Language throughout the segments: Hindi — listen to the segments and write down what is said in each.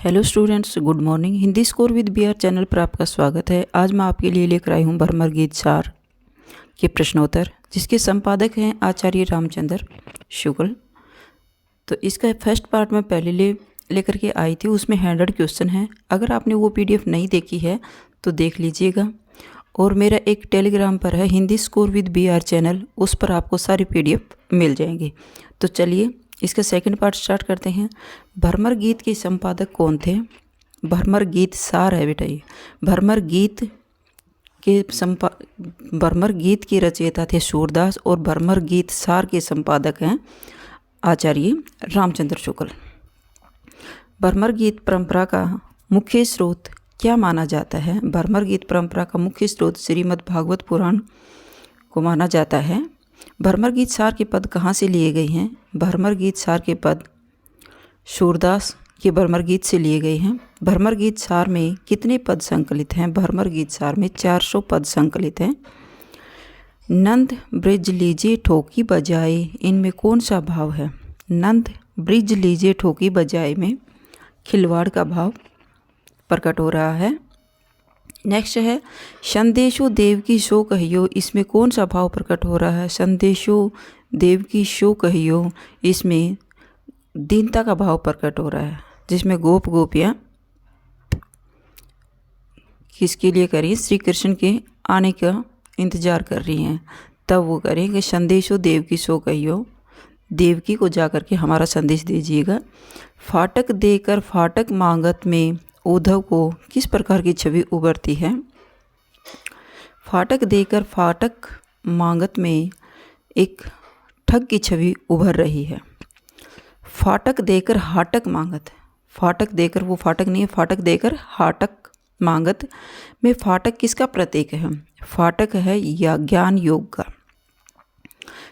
Hello students, good morning. Hindi score with BR channel पर आपका स्वागत है। आज मैं आपके लिए लेकर आई हूँ भरमर गीत सार के प्रश्नोत्तर, जिसके संपादक हैं आचार्य रामचंद्र शुक्ल। तो इसका फर्स्ट पार्ट मैं पहले लेकर के आई थी, उसमें 100 क्वेश्चन हैं। अगर आपने वो PDF नहीं देखी है तो देख लीजिएगा। और मेरा एक टेलीग्राम पर है Hindi score with BR channel, उस पर आपको सारी PDF मिल जाएंगी। तो चलिए इसका सेकंड पार्ट स्टार्ट करते हैं। भरमर गीत के संपादक कौन थे? भरमर गीत सार है बेटा ये। भरमर गीत के रचयिता थे सूरदास और भरमर गीत सार के संपादक हैं आचार्य रामचंद्र शुक्ल। भरमर गीत परंपरा का मुख्य स्रोत क्या माना जाता है? भरमर गीत परंपरा का मुख्य स्रोत श्रीमद् भागवत पुराण को माना जाता है। भरमर गीत सार के पद कहाँ से लिए गए हैं? भरमर गीत सार के पद सूरदास के भरमर गीत से लिए गए हैं। भरमर गीत सार में कितने पद संकलित हैं? भरमर गीत सार में 400 पद संकलित हैं। नंद ब्रिज लीजिए ठोकी बजाए, इनमें कौन सा भाव है? नंद ब्रिज लीजिए ठोकी बजाए में खिलवाड़ का भाव प्रकट हो रहा है। नेक्स्ट है संदेशो देव की शो कहियो, इसमें कौन सा भाव प्रकट हो रहा है? संदेशो देव की शो कहियो, इसमें दीनता का भाव प्रकट हो रहा है, जिसमें गोप गोपियाँ किसके लिए करें? श्री कृष्ण के आने का इंतजार कर रही हैं। तब वो करें कि संदेशो देव की शो कहियो, देवकी को जाकर के हमारा संदेश दीजिएगा। फाटक देकर फाटक मांगत में उद्धव को किस प्रकार की छवि उभरती है? फाटक देकर फाटक मांगत में एक ठग की छवि उभर रही है। फाटक देकर हाटक मांगत, फाटक देकर वो फाटक नहीं है, फाटक देकर हाटक मांगत में फाटक किसका प्रतीक है? फाटक है या ज्ञान योग का।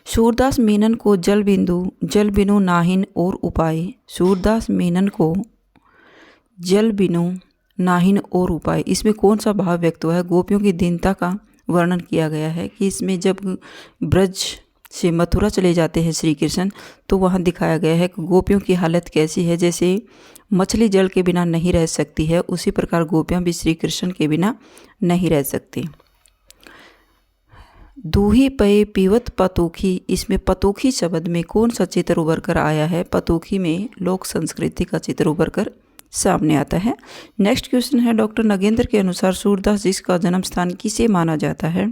सूरदास मेनन को जल बिनु नाहिन और उपाय, सूरदास मेनन को जल बिनु नाहिन और उपाय, इसमें कौन सा भाव व्यक्त हुआ है? गोपियों की दीनता का वर्णन किया गया है कि इसमें जब ब्रज से मथुरा चले जाते हैं श्री कृष्ण, तो वहाँ दिखाया गया है कि गोपियों की हालत कैसी है। जैसे मछली जल के बिना नहीं रह सकती है, उसी प्रकार गोपियाँ भी श्री कृष्ण के बिना नहीं रह सकती। दूही पये पीवत पतोखी, इसमें पतोखी शब्द में कौन सा चित्र उभर कर आया है? पतोखी में लोक संस्कृति का चित्र उभर कर सामने आता है। नेक्स्ट क्वेश्चन है डॉक्टर नगेंद्र के अनुसार सूरदास जी का जन्म स्थान किसे माना जाता है?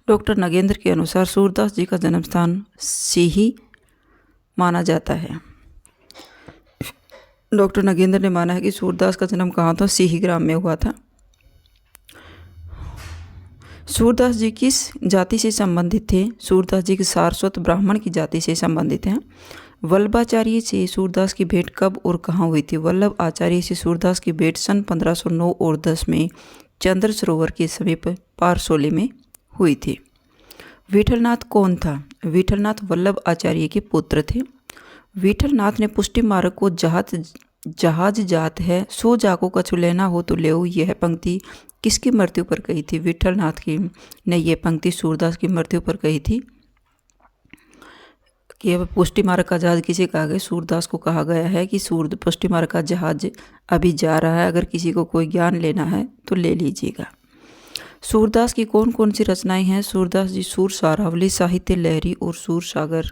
डॉक्टर नगेंद्र के अनुसार सूरदास जी का जन्म स्थान सीही माना जाता है। डॉक्टर नगेंद्र ने माना है कि सूरदास का जन्म कहाँ था? सीही ग्राम में हुआ था। सूरदास जी किस जाति से संबंधित थे? सूरदास जी के सारस्वत ब्राह्मण की जाति से संबंधित हैं। वल्लभाचार्य से सूरदास की भेंट कब और कहाँ हुई थी? वल्लभ आचार्य से सूरदास की भेंट सन 1509 और 10 में चंद्र सरोवर के समीप पारसोली में हुई थी। विठलनाथ कौन था? विठलनाथ वल्लभ आचार्य के पुत्र थे। विठलनाथ ने पुष्टि मार्ग को जहाज जात है, सो जाको कछु लेना हो तो लेओ, यह पंक्ति किसकी मृत्यु पर कही थी? विठलनाथ की ने यह पंक्ति सूरदास की मृत्यु पर कही थी कि अब पुष्टि मार्ग का जहाज किसे कहा गया? सूरदास को कहा गया है कि पुष्टि मार्ग का जहाज अभी जा रहा है, अगर किसी को कोई ज्ञान लेना है तो ले लीजिएगा। सूरदास की कौन कौन सी रचनाएं हैं? सूरदास जी सूर सारावली, साहित्य लहरी और सूर सागर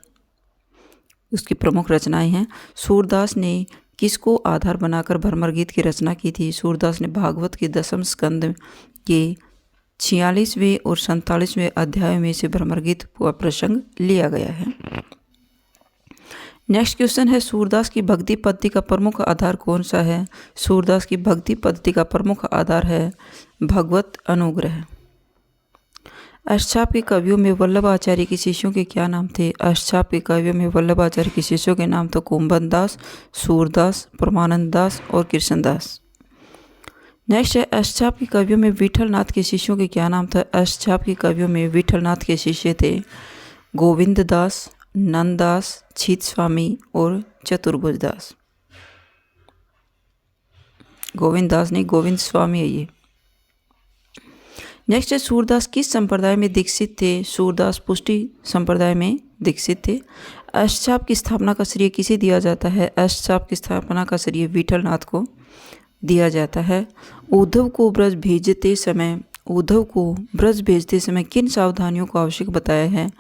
उसकी प्रमुख रचनाएं हैं। सूरदास ने किसको आधार बनाकर भरमर गीत की रचना की थी? सूरदास ने भागवत के 10वें स्कंद के 46वें और 47वें अध्याय में से भरमर गीत का प्रसंग लिया गया है। नेक्स्ट क्वेश्चन है सूरदास की भक्ति पद्धति का प्रमुख आधार कौन सा है? सूरदास की भक्ति पद्धति का प्रमुख आधार है भगवत अनुग्रह। अष्टछाप के कवियों में वल्लभ आचार्य के शिष्यों के क्या नाम थे? अष्टछाप के कवियों में वल्लभ आचार्य के शिष्यों के नाम तो कुंभन दास, सूरदास, परमानंद दास और कृष्णदास। नेक्स्ट है अष्टछाप के कवियों में विठलनाथ के शिष्यों के क्या नाम था? अष्टछाप के कवियों में विठलनाथ के शिष्य थे गोविंद दास, नंददास, छीत स्वामी और चतुर्भुज दास। गोविंद दास नहीं, गोविंद स्वामी है ये। नेक्स्ट है सूरदास किस संप्रदाय में दीक्षित थे? सूरदास पुष्टि संप्रदाय में दीक्षित थे। अष्टचाप की स्थापना का श्रेय किसे दिया जाता है? अष्टचाप की स्थापना का श्रेय विठलनाथ को दिया जाता है। उद्धव को ब्रज भेजते समय किन सावधानियों को आवश्यक बताया है?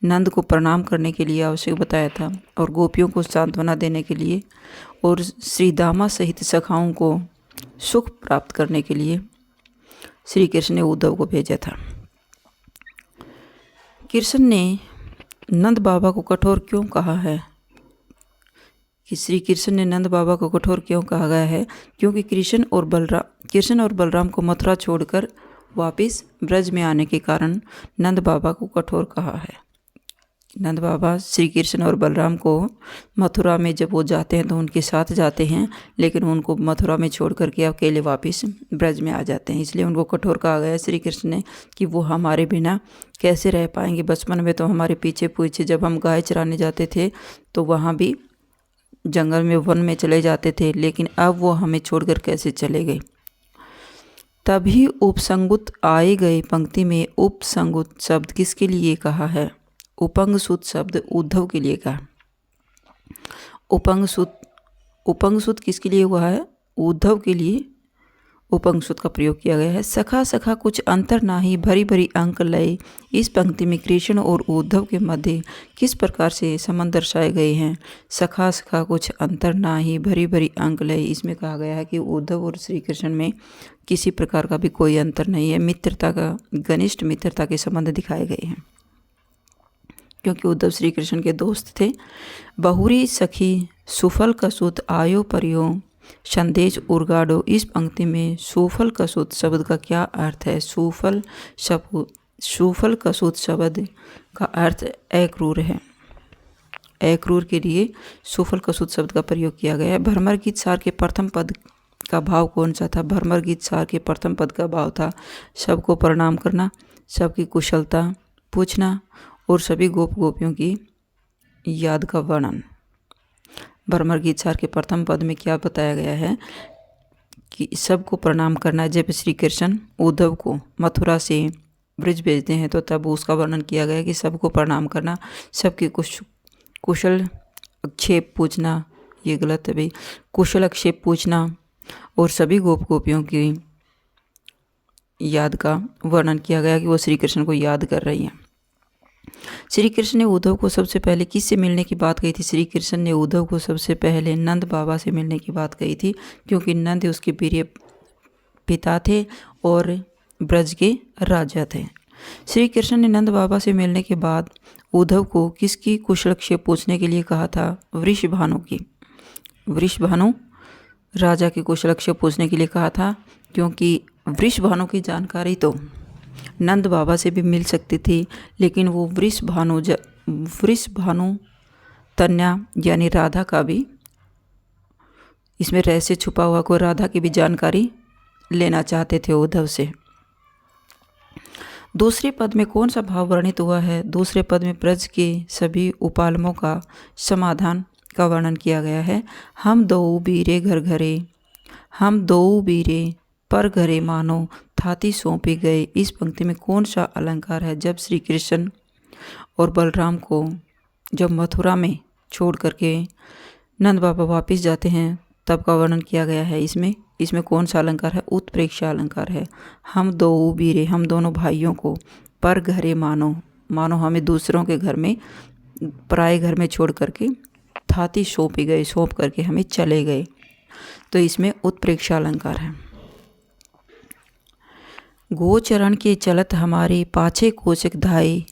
नंद को प्रणाम करने के लिए आवश्यक बताया था, और गोपियों को सांत्वना देने के लिए, और श्री दामा सहित सखाओं को सुख प्राप्त करने के लिए श्री कृष्ण ने उद्धव को भेजा था। कृष्ण ने नंद बाबा को कठोर क्यों कहा है? कि श्री कृष्ण ने नंद बाबा को कठोर क्यों कहा गया है? क्योंकि कृष्ण और बलराम को मथुरा छोड़कर वापस ब्रज में आने के कारण नंद बाबा को कठोर कहा है। नंद बाबा श्री कृष्ण और बलराम को मथुरा में जब वो जाते हैं तो उनके साथ जाते हैं, लेकिन उनको मथुरा में छोड़ करके अकेले वापस ब्रज में आ जाते हैं, इसलिए उनको कठोर कहा गया है श्री कृष्ण ने कि वो हमारे बिना कैसे रह पाएंगे। बचपन में तो हमारे पीछे पीछे जब हम गाय चराने जाते थे तो वहाँ भी जंगल में वन में चले जाते थे, लेकिन अब वो हमें छोड़कर कैसे चले गए। तभी उपसंगुत आए गए पंक्ति में उपसंगुत शब्द किसके लिए कहा है? उपंगसुत शब्द उद्धव के लिए कहा। उपंगसुत किसके लिए हुआ है? उद्धव के लिए उपंगसुत का प्रयोग किया गया है। सखा सखा कुछ अंतर नाही, भरी भरी अंक लय। इस पंक्ति में कृष्ण और उद्धव के मध्य किस प्रकार से संबंध दर्शाए गए हैं? सखा सखा कुछ अंतर नाही, भरी भरी अंक लय। इसमें कहा गया है कि उद्धव और श्री कृष्ण में किसी प्रकार का भी कोई अंतर नहीं है, मित्रता का, घनिष्ठ मित्रता के संबंध दिखाए गए हैं, क्योंकि उद्धव श्री कृष्ण के दोस्त थे। बहुरी सखी सुफल कसुत आयो परियो संदेश उर्गाडो। इस पंक्ति में सुफल कसुत शब्द का क्या अर्थ है? सुफल कसुत शब्द का अर्थ अक्रूर है। अक्रूर के लिए सुफल कसुत शब्द का प्रयोग किया गया है। भ्रमर गीत सार के प्रथम पद का भाव कौन सा था? भ्रमर गीत सार के प्रथम पद का भाव था सबको प्रणाम करना, सबकी कुशलता पूछना और सभी गोपियों की याद का वर्णन। भ्रमर गीत सार के प्रथम पद में क्या बताया गया है कि सबको प्रणाम करना। जब श्री कृष्ण उद्धव को मथुरा से ब्रज भेजते हैं तो तब उसका वर्णन किया गया कि सबको प्रणाम करना, सबकी कुशल अक्षेप पूछना, ये गलत है भाई, कुशल अक्षेप पूछना और सभी गोपियों की याद का वर्णन किया गया कि वो श्री कृष्ण को याद कर रही हैं। श्री कृष्ण ने उद्धव को सबसे पहले किससे मिलने की बात कही थी? श्री कृष्ण ने उद्धव को सबसे पहले नंद बाबा से मिलने की बात कही थी, क्योंकि नंद उसके प्रिय पिता थे और ब्रज के राजा थे। श्री कृष्ण ने नंद बाबा से मिलने के बाद उद्धव को किसकी कुशलक्षेप पूछने के लिए कहा था? वृषभानु की। वृषभानु राजा की कुशलक्षेप पूछने के लिए कहा था, क्योंकि वृषभानु की जानकारी तो नंद बाबा से भी मिल सकती थी, लेकिन वो वृषभानु तन्या यानी राधा का भी इसमें रहस्य छुपा हुआ, को राधा की भी जानकारी लेना चाहते थे उद्धव से। दूसरे पद में कौन सा भाव वर्णित हुआ है? दूसरे पद में ब्रज के सभी उपालमों का समाधान का वर्णन किया गया है। हम दो बीरे घर घरे, हम दो बीरे पर घरे मानो थाती सौंपे गए। इस पंक्ति में कौन सा अलंकार है? जब श्री कृष्ण और बलराम को जब मथुरा में छोड़ करके नंद बाबा वापस जाते हैं तब का वर्णन किया गया है। इसमें कौन सा अलंकार है? उत्प्रेक्षा अलंकार है। हम दो वीरे, हम दोनों भाइयों को, पर घरे मानो हमें दूसरों के घर में, पराए घर में छोड़ करके, थाती सौंपे गए, सौंप करके हमें चले गए, तो इसमें उत्प्रेक्षा अलंकार है। गोचरण के चलत हमारे पाछे कोशक धाये,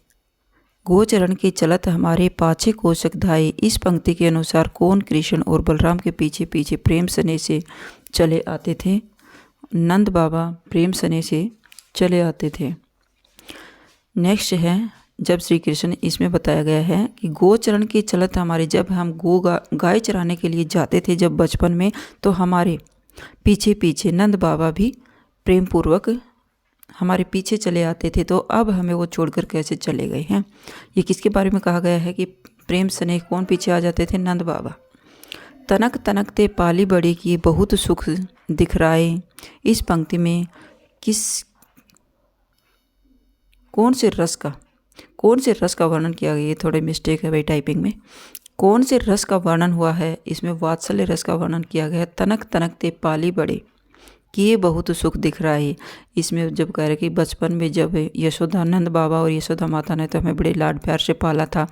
गोचरण के चलत हमारे पाछे कोशक धाये। इस पंक्ति के अनुसार कौन कृष्ण और बलराम के पीछे पीछे प्रेम स्नेह से चले आते थे? नंद बाबा प्रेम स्नेह से चले आते थे। नेक्स्ट है, जब श्री कृष्ण, इसमें बताया गया है कि गोचरण के चलत हमारे, जब हम गाय चराने के लिए जाते थे जब बचपन में, तो हमारे पीछे पीछे नंद बाबा भी प्रेम पूर्वक हमारे पीछे चले आते थे, तो अब हमें वो छोड़कर कैसे चले गए हैं? ये किसके बारे में कहा गया है कि प्रेम स्नेह कौन पीछे आ जाते थे? नंद बाबा। तनक तनकते पाली बड़ी की बहुत सुख दिखराए। इस पंक्ति में कौन से रस का कौन से रस का वर्णन किया गया? ये थोड़े मिस्टेक है भाई टाइपिंग में। कौन से रस का वर्णन हुआ है? इसमें वात्सल्य रस का वर्णन किया गया है। तनक तनक ते पाली बड़े किए बहुत सुख दिख रहा है। इसमें जब कह रहे कि बचपन में जब यशोदानंद बाबा और यशोदा माता ने तो हमें बड़े लाड प्यार से पाला था,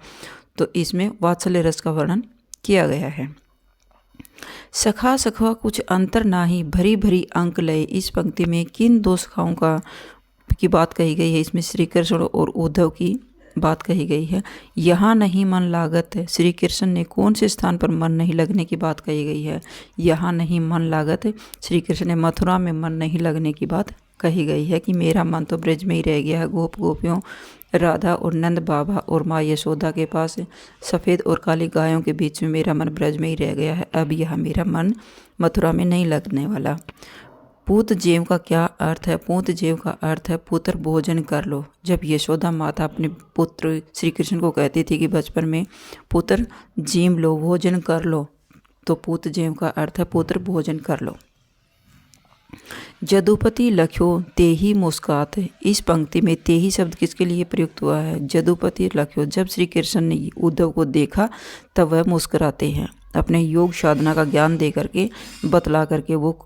तो इसमें वात्सल्य रस का वर्णन किया गया है। सखा सखा कुछ अंतर नाही भरी भरी अंक लय, इस पंक्ति में किन दो सखाओं की बात कही गई है? इसमें श्री कृष्ण और उद्धव की बात कही गई है। यहाँ नहीं मन लागत, श्री कृष्ण ने कौन से स्थान पर मन नहीं लगने की बात कही गई है? यहाँ नहीं मन लागत, श्री कृष्ण ने मथुरा में मन नहीं लगने की बात कही गई है कि मेरा मन तो ब्रज में ही रह गया है, गोप गोपियों, राधा और नंद बाबा और माँ यशोदा के पास सफ़ेद और काली गायों के बीच में मेरा मन ब्रज में ही रह गया है। अब यह मेरा मन मथुरा में नहीं लगने वाला। पूत जेव का क्या अर्थ है? पूत जेव का अर्थ है पुत्र भोजन कर लो। जब यशोदा माता अपने पुत्र श्री कृष्ण को कहती थी कि बचपन में पुत्र जीम लो, भोजन कर लो, तो पूत जेव का अर्थ है पुत्र भोजन कर लो। जदुपति लख्यो तेही मुस्कात, इस पंक्ति में तेही शब्द किसके लिए प्रयुक्त हुआ है? जदुपति लख्यो, जब श्री कृष्ण ने उद्धव को देखा तब वह मुस्कुराते हैं। अपने योग साधना का ज्ञान दे करके बतला करके वो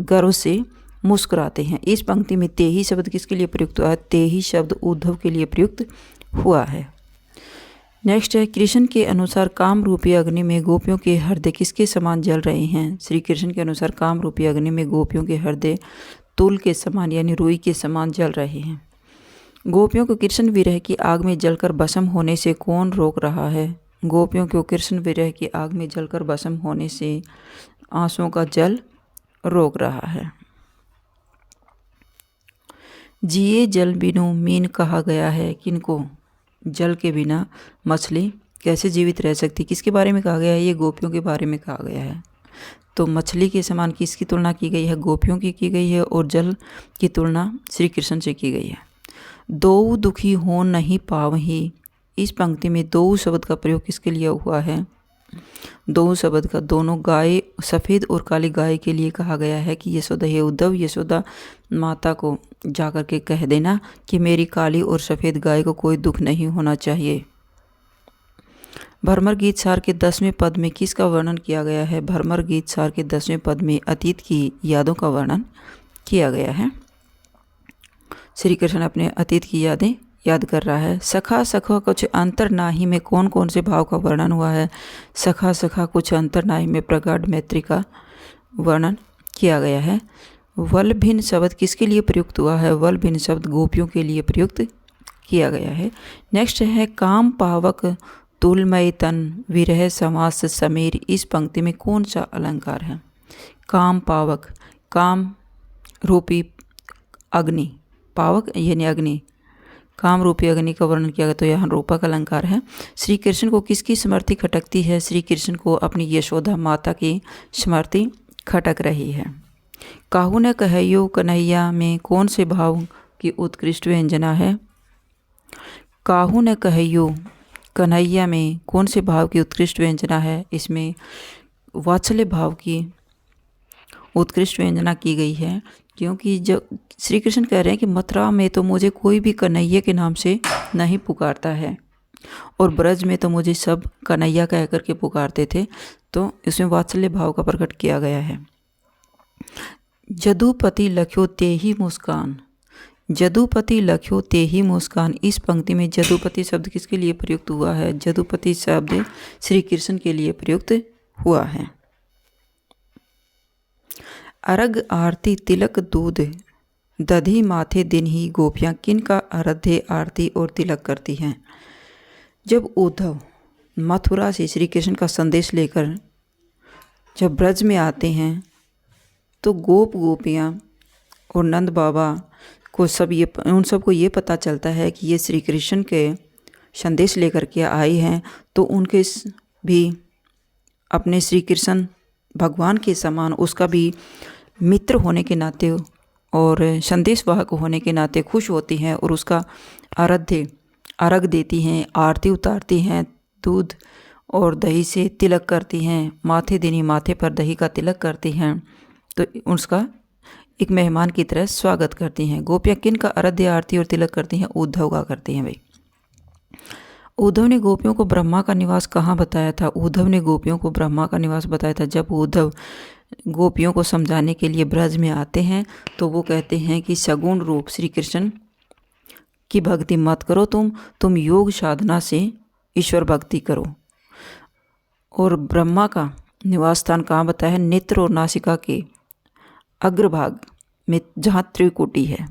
गर्व से मुस्कुराते हैं। इस पंक्ति में तेही शब्द किसके लिए प्रयुक्त हुआ है? तेही शब्द उद्धव के लिए प्रयुक्त हुआ है। नेक्स्ट है, कृष्ण के अनुसार काम रूपी अग्नि में गोपियों के हृदय किसके समान जल रहे हैं? श्री कृष्ण के अनुसार काम रूपी अग्नि में गोपियों के हृदय तुल के समान यानी रुई के समान जल रहे हैं। गोपियों को कृष्ण विरह की आग में जलकर भस्म होने से कौन रोक रहा है? गोपियों को कृष्ण विरह की आग में जलकर भस्म होने से आंसुओं का जल रोक रहा है। जिए जल बिनु मीन कहा गया है किनको? जल के बिना मछली कैसे जीवित रह सकती? किसके बारे में कहा गया है? ये गोपियों के बारे में कहा गया है। तो मछली के समान किसकी तुलना की गई है? गोपियों की गई है, और जल की तुलना श्री कृष्ण से की गई है। दो दुखी हो नहीं पावही, इस पंक्ति में दो शब्द का प्रयोग किसके लिए हुआ है? दो शब्द का दोनों गाय, सफ़ेद और काली गाय के लिए कहा गया है कि यशोदा, हे उद्धव, यशोदा माता को जाकर के कह देना कि मेरी काली और सफ़ेद गाय को कोई दुख नहीं होना चाहिए। भ्रमर गीत सार के 10वें पद में किसका वर्णन किया गया है? भ्रमर गीत सार के 10वें पद में अतीत की यादों का वर्णन किया गया है। श्री कृष्ण अपने अतीत की यादें याद कर रहा है। सखा सखा कुछ अंतर नाही में कौन कौन से भाव का वर्णन हुआ है? सखा सखा कुछ अंतर नाही में प्रगाढ़ मैत्री का वर्णन किया गया है। वल भिन्न शब्द किसके लिए प्रयुक्त हुआ है? वल भिन्न शब्द गोपियों के लिए प्रयुक्त किया गया है। नेक्स्ट है, काम पावक तुलमय तन विरह समास समीर, इस पंक्ति में कौन सा अलंकार है? काम पावक, काम रूपी अग्नि, पावक यानी अग्नि, काम रूपी अग्नि का वर्णन किया गया, तो यहाँ रूपक अलंकार है। श्री कृष्ण को किसकी स्मृति खटकती है? श्री कृष्ण को अपनी यशोदा माता की स्मृति खटक रही है। काहू ने कहयो कन्हैया में कौन से भाव की उत्कृष्ट व्यंजना है? काहू ने कहयो कन्हैया में कौन से भाव की उत्कृष्ट व्यंजना है? इसमें वात्सल्य भाव की उत्कृष्ट व्यंजना की गई है, क्योंकि जब श्री कृष्ण कह रहे हैं कि मथुरा में तो मुझे कोई भी कन्हैया के नाम से नहीं पुकारता है, और ब्रज में तो मुझे सब कन्हैया कह कर के पुकारते थे, तो इसमें वात्सल्य भाव का प्रकट किया गया है। जदुपति लख्यो तेही मुस्कान, जदुपति लख्यो तेही मुस्कान, इस पंक्ति में जदुपति शब्द किसके लिए प्रयुक्त हुआ है? जदुपति शब्द श्री कृष्ण के लिए प्रयुक्त हुआ है। अर्घ आरती तिलक दूध दधी माथे दिन ही गोपियाँ किन का आराध्य आरती और तिलक करती हैं? जब उद्धव मथुरा से श्री कृष्ण का संदेश लेकर जब ब्रज में आते हैं, तो गोप गोपियाँ और नंद बाबा को उन सबको ये पता चलता है कि ये श्री कृष्ण के संदेश लेकर के आए हैं, तो उनके भी अपने श्री कृष्ण भगवान के समान उसका भी मित्र होने के नाते और संदेशवाहक होने के नाते खुश होती हैं, और उसका अर्घ देती हैं, आरती उतारती हैं, दूध और दही से तिलक करती हैं, माथे दिनी माथे पर दही का तिलक करती हैं, तो उसका एक मेहमान की तरह स्वागत करती हैं। गोपियाँ किन का आराध्य आरती और तिलक करती हैं? उद्धव का करती हैं भाई। उद्धव ने गोपियों को ब्रह्मा का निवास कहाँ बताया था? उद्धव ने गोपियों को ब्रह्मा का निवास बताया था। जब उद्धव गोपियों को समझाने के लिए ब्रज में आते हैं तो वो कहते हैं कि सगुण रूप श्री कृष्ण की भक्ति मत करो, तुम योग साधना से ईश्वर भक्ति करो। और ब्रह्मा का निवास स्थान कहाँ बताया है? नेत्र और नासिका के अग्रभाग में जहाँ त्रिकुटी है,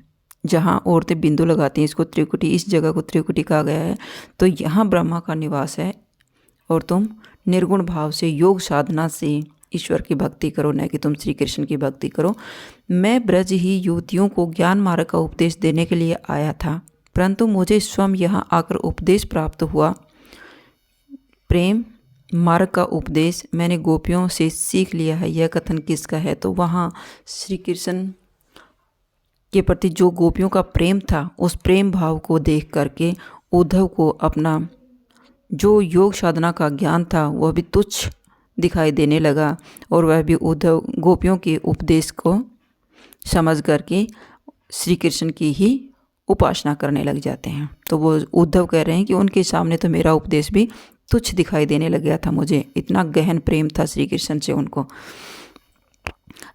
जहाँ औरतें बिंदु लगाती हैं, इसको त्रिकुटी, इस जगह को त्रिकुटी कहा गया है। तो यहाँ ब्रह्मा का निवास है और तुम निर्गुण भाव से योग साधना से ईश्वर की भक्ति करो, न कि तुम श्री कृष्ण की भक्ति करो। मैं ब्रज ही युवतियों को ज्ञान मार्ग का उपदेश देने के लिए आया था, परंतु मुझे स्वयं यहाँ आकर उपदेश प्राप्त हुआ। प्रेम मार्ग का उपदेश मैंने गोपियों से सीख लिया है। यह कथन किसका है? तो वहाँ श्री कृष्ण के प्रति जो गोपियों का प्रेम था, उस प्रेम भाव को देख करके उद्धव को अपना जो योग साधना का ज्ञान था वह भी तुच्छ दिखाई देने लगा और वह भी उद्धव गोपियों के उपदेश को समझ करके श्री कृष्ण की ही उपासना करने लग जाते हैं। तो वो उद्धव कह रहे हैं कि उनके सामने तो मेरा उपदेश भी तुच्छ दिखाई देने लग गया था, मुझे इतना गहन प्रेम था श्री कृष्ण से उनको।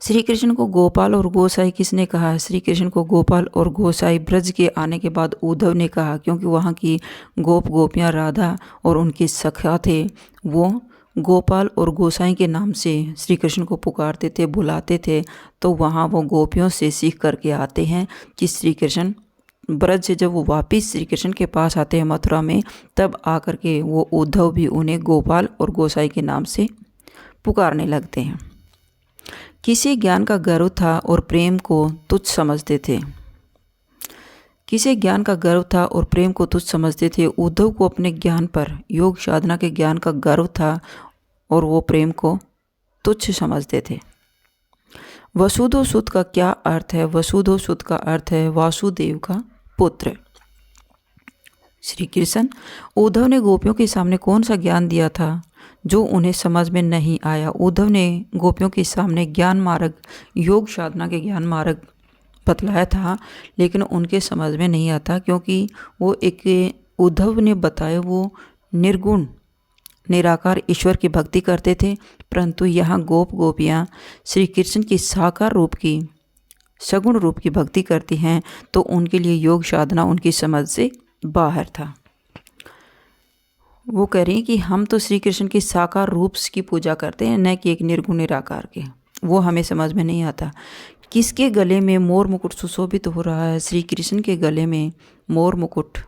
श्री कृष्ण को गोपाल और गोसाई किसने कहा है? श्री कृष्ण को गोपाल और गोसाई ब्रज के आने के बाद उद्धव ने कहा, क्योंकि वहाँ की गोपियाँ राधा और उनके सखा थे, वो गोपाल और गोसाई के नाम से श्री कृष्ण को पुकारते थे, बुलाते थे। तो वहाँ वो गोपियों से सीख करके आते हैं कि श्री कृष्ण ब्रज से जब वो वापिस श्री कृष्ण के पास आते हैं मथुरा में, तब आकर के वो उद्धव भी उन्हें गोपाल और गोसाई के नाम से पुकारने लगते हैं। किसे ज्ञान का गर्व था और प्रेम को तुच्छ समझते थे? किसे ज्ञान का गर्व था और प्रेम को तुच्छ समझते थे? उद्धव को अपने ज्ञान पर, योग साधना के ज्ञान का गर्व था और वो प्रेम को तुच्छ समझते थे। वसुधो सुत का क्या अर्थ है? वसुधो सुत का अर्थ है वासुदेव का पुत्र श्री कृष्ण। उद्धव ने गोपियों के सामने कौन सा ज्ञान दिया था जो उन्हें समझ में नहीं आया? उद्धव ने गोपियों के सामने ज्ञान मार्ग, योग साधना के ज्ञान मार्ग बतलाया था, लेकिन उनके समझ में नहीं आता, क्योंकि वो एक उद्धव ने बताया वो निर्गुण निराकार ईश्वर की भक्ति करते थे, परंतु यहाँ गोपियाँ श्री कृष्ण की साकार रूप की, सगुण रूप की भक्ति करती हैं, तो उनके लिए योग साधना उनकी समझ से बाहर था। वो कह रही हैं कि हम तो श्री कृष्ण की साकार रूप की पूजा करते हैं, न कि एक निर्गुण निराकार के। वो हमें समझ में नहीं आता। किसके गले में मोर मुकुट सुशोभित हो रहा है? श्री कृष्ण के गले में मोर मुकुट।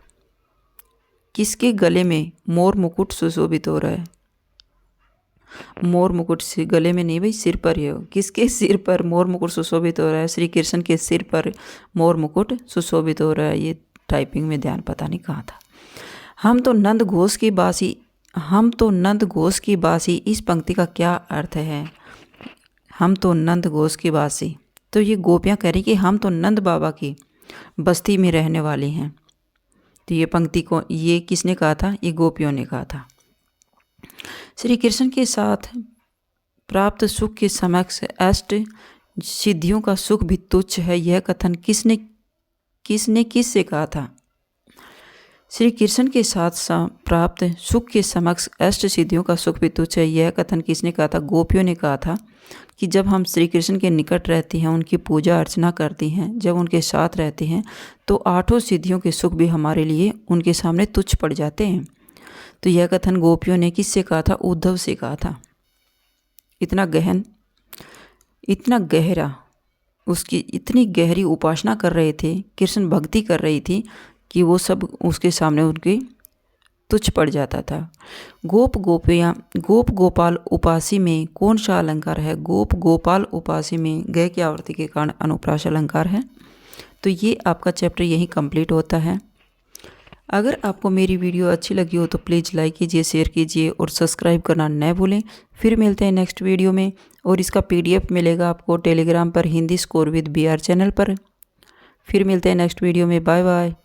किसके गले में मोर मुकुट सुशोभित हो रहा है? मोर मुकुट से गले में नहीं भाई, सिर पर ही हो। किसके सिर पर मोर मुकुट सुशोभित हो रहा है? श्री कृष्ण के सिर पर मोर मुकुट सुशोभित हो रहा है। ये टाइपिंग में ध्यान पता नहीं कहाँ था। हम तो नंद घोष की बासी, इस पंक्ति का क्या अर्थ है? हम तो नंद घोष की बासी, तो ये गोपियाँ कह रही कि हम तो नंद बाबा की बस्ती में रहने वाली हैं। तो ये पंक्ति को ये किसने कहा था? ये गोपियों ने कहा था। श्री कृष्ण के साथ प्राप्त सुख के समक्ष अष्ट सिद्धियों का सुख भी तुच्छ है। यह कथन किससे कहा था? श्री कृष्ण के साथ प्राप्त सुख के समक्ष अष्ट सिद्धियों का सुख भी तुच्छ है। यह कथन किसने कहा था? गोपियों ने कहा था कि जब हम श्री कृष्ण के निकट रहती हैं, उनकी पूजा अर्चना करती हैं, जब उनके साथ रहते हैं, तो आठों सिद्धियों के सुख भी हमारे लिए उनके सामने तुच्छ पड़ जाते हैं। तो यह कथन गोपियों ने किससे कहा था? उद्धव से कहा था। इतना गहरा, उसकी इतनी गहरी उपासना कर रहे थे, कृष्ण भक्ति कर रही थी कि वो सब उसके सामने उनके तुच्छ पड़ जाता था। गोप गोपाल उपासी में कौन सा अलंकार है? गोप गोपाल उपासी में गय की आवृत्ति के कारण अनुप्रास अलंकार है। तो ये आपका चैप्टर यहीं कंप्लीट होता है। अगर आपको मेरी वीडियो अच्छी लगी हो तो प्लीज़ लाइक कीजिए, शेयर कीजिए और सब्सक्राइब करना न भूलें। फिर मिलते हैं नेक्स्ट वीडियो में, और इसका PDF मिलेगा आपको टेलीग्राम पर, Hindi score with BR channel पर। फिर मिलते हैं नेक्स्ट वीडियो में। Bye bye.